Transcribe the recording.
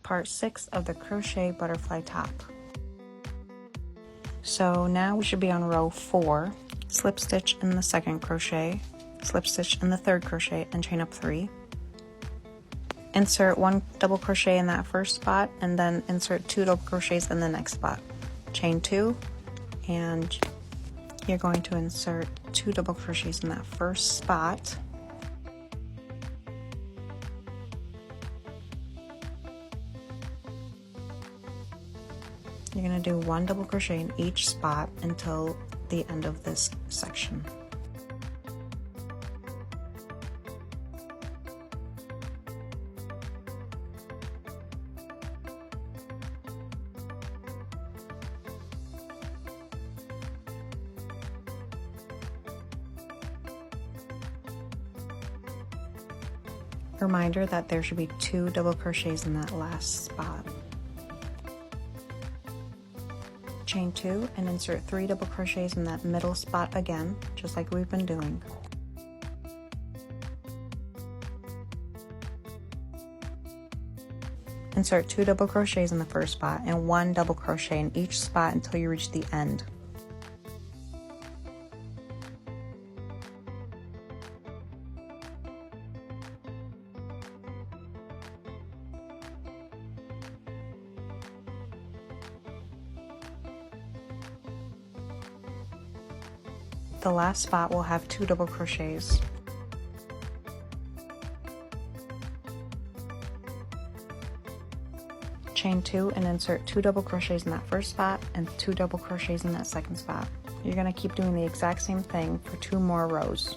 part 6 of the crochet butterfly top. So now we should be on row 4. Slip stitch in the second crochet, slip stitch in the third crochet, and chain up 3. Insert 1 double crochet in that first spot, and then insert 2 double crochets in the next spot. Chain 2, and you're going to insert 2 double crochets in that first spot. You're going to do 1 double crochet in each spot until the end of this section. Reminder that there should be 2 double crochets in that last spot. Chain 2 and insert 3 double crochets in that middle spot again, just like we've been doing. Insert 2 double crochets in the first spot and 1 double crochet in each spot until you reach the end. The last spot will have 2 double crochets. Chain 2 and insert 2 double crochets in that first spot and 2 double crochets in that second spot. You're going to keep doing the exact same thing for 2 more rows.